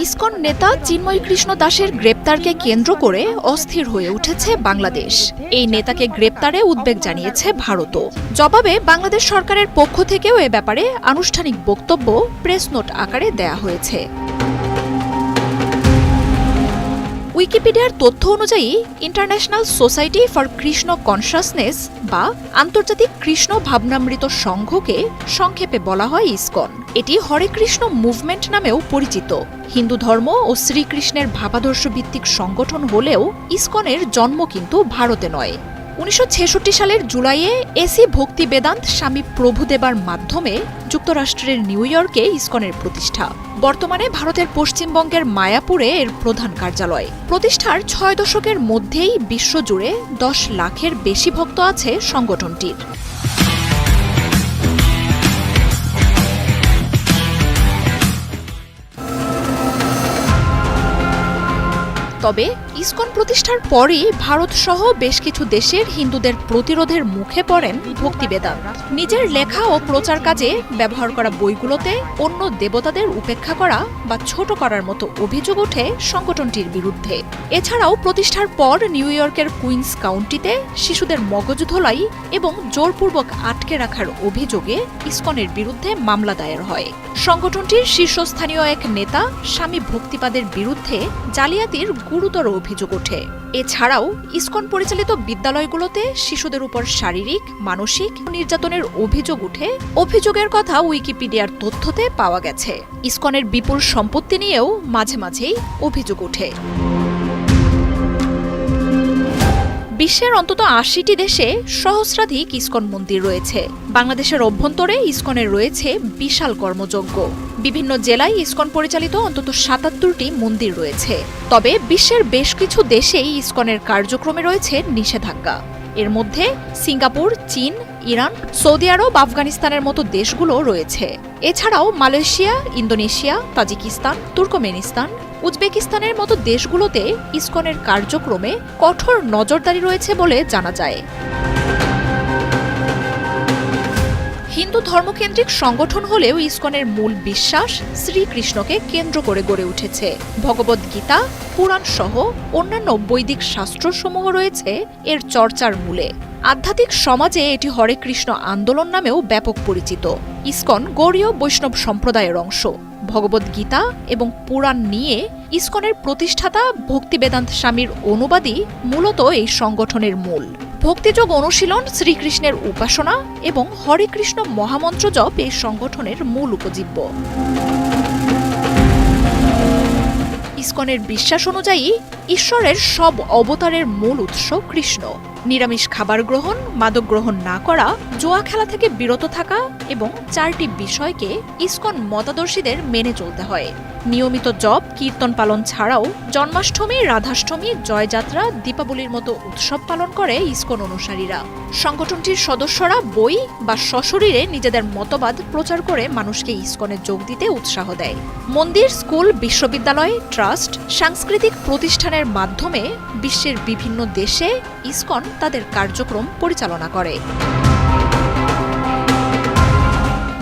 ISKCON নেতা চিন্ময় কৃষ্ণ দাসের গ্রেপ্তারকে কেন্দ্র করে অস্থির হয়ে উঠেছে বাংলাদেশ। এই নেতাকে গ্রেপ্তারে উদ্বেগ জানিয়েছে ভারতও। জবাবে বাংলাদেশ সরকারের পক্ষ থেকেও এ ব্যাপারে আনুষ্ঠানিক বক্তব্য প্রেস নোট আকারে দেয়া হয়েছে। উইকিপিডিয়ার তথ্য অনুযায়ী international society for Krishna consciousness বা আন্তর্জাতিক কৃষ্ণ ভাবনামৃত সংঘকে সংক্ষেপে বলা হয় ইসকন। এটি হরে কৃষ্ণ মুভমেন্ট নামেও পরিচিত। হিন্দু ধর্ম ও শ্রীকৃষ্ণের ভাবাদর্শ ভিত্তিক সংগঠন হলেও ইসকনের জন্ম কিন্তু ভারতে নয়। 1966 সালের জুলাইয়ে এসি ভক্তি বেদান্ত স্বামী প্রভুদেবার মাধ্যমে যুক্তরাষ্ট্রের নিউ ইয়র্কে ইসকনের প্রতিষ্ঠা। বর্তমানে ভারতের পশ্চিমবঙ্গের মায়াপুরে এর প্রধান কার্যালয়। প্রতিষ্ঠার 6 দশকের মধ্যেই বিশ্বজুড়ে 10 লাখের বেশি ভক্ত আছে সংগঠনটির। তবে ইসকন প্রতিষ্ঠার পরই ভারতসহ বেশ কিছু দেশের হিন্দুদের প্রতিরোধের মুখে পড়েন ভক্তি বেদান্ত। নিজের লেখা ও প্রচার কাজে ব্যবহার করা বইগুলোতে অন্য দেবতাদের উপেক্ষা করা বা ছোট করার মতো অভিযোগ ওঠে সংগঠনটির বিরুদ্ধে। এছাড়াও প্রতিষ্ঠার পর নিউ ইয়র্কের কুইন্স কাউন্টিতে শিশুদের মগজ ধোলাই এবং জোরপূর্বক আটকে রাখার অভিযোগে ইসকনের বিরুদ্ধে মামলা দায়ের হয়। সংগঠনটির শীর্ষস্থানীয় এক নেতা স্বামী ভক্তিপাদের বিরুদ্ধে জালিয়াতির গুরুতর অভিযোগ ওঠে। এছাড়াও ইসকন পরিচালিত বিদ্যালয়গুলোতে শিশুদের উপর শারীরিক মানসিক নির্যাতনের অভিযোগ উঠে। অভিযোগের কথা উইকিপিডিয়ার তথ্যতে পাওয়া গেছে। ইসকনের বিপুল সম্পত্তি নিয়েও মাঝে মাঝেই অভিযোগ ওঠে। বিশ্বের অন্তত 80টি দেশে সহস্রাধিক ইসকন মন্দির রয়েছে। বাংলাদেশের অভ্যন্তরে ইসকনের রয়েছে বিশাল কর্মযজ্ঞ। বিভিন্ন জেলায় ইসকন পরিচালিত অন্তত 77টি মন্দির রয়েছে। তবে বিশ্বের বেশ কিছু দেশেই ইসকনের কার্যক্রমে রয়েছে নিষেধাজ্ঞা। এর মধ্যে সিঙ্গাপুর, চীন, ইরান, সৌদি আরব, আফগানিস্তানের মতো দেশগুলো রয়েছে। এছাড়াও মালয়েশিয়া, ইন্দোনেশিয়া, তাজিকিস্তান, তুর্কমেনিস্তান, উজবেকিস্তানের মতো দেশগুলোতে ইসকনের কার্যক্রমে কঠোর নজরদারি রয়েছে বলে জানা যায়। হিন্দু ধর্মকেন্দ্রিক সংগঠন হলেও ইসকনের মূল বিশ্বাস শ্রীকৃষ্ণকে কেন্দ্র করে গড়ে উঠেছে। ভগবদ্গীতা, পুরাণ সহ অন্যান্য বৈদিক শাস্ত্রসমূহ রয়েছে এর চর্চার মূলে। আধ্যাত্মিক সমাজে এটি হরে কৃষ্ণ আন্দোলন নামেও ব্যাপক পরিচিত। ইসকন গৌড়ীয় বৈষ্ণব সম্প্রদায়ের অংশ। ভগবদ্গীতা এবং পুরাণ নিয়ে ইসকনের প্রতিষ্ঠাতা ভক্তি বেদান্ত স্বামীর অনুবাদই মূলত এই সংগঠনের মূল। ভক্তিযোগ অনুশীলন, শ্রীকৃষ্ণের উপাসনা এবং হরে কৃষ্ণ মহামন্ত্র জপ এই সংগঠনের মূল উপজীব্য। ইসকনের বিশ্বাস অনুযায়ী ঈশ্বরের সব অবতারের মূল উৎস কৃষ্ণ। নিরামিষ খাবার গ্রহণ, মাদক গ্রহণ না করা, জুয়া খেলা থেকে বিরত থাকা এবং 4টি বিষয়কে ইসকন মতাদর্শীদের মেনে চলতে হয়। নিয়মিত জপ, কীর্তন পালন ছাড়াও জন্মাষ্টমী, রাধাষ্টমী, জয়যাত্রা, দীপাবলির মতো উৎসব পালন করে ইসকন অনুসারীরা। সংগঠনটির সদস্যরা বই বা সশরীরে নিজেদের মতবাদ প্রচার করে মানুষকে ইসকনে যোগ দিতে উৎসাহ দেয়। মন্দির, স্কুল, বিশ্ববিদ্যালয়, ট্রাস্ট, সাংস্কৃতিক প্রতিষ্ঠানের মাধ্যমে বিশ্বের বিভিন্ন দেশে ইসকন তাদের কার্যক্রম পরিচালনা করে।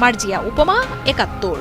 মার্জিয়া উপমা, 71।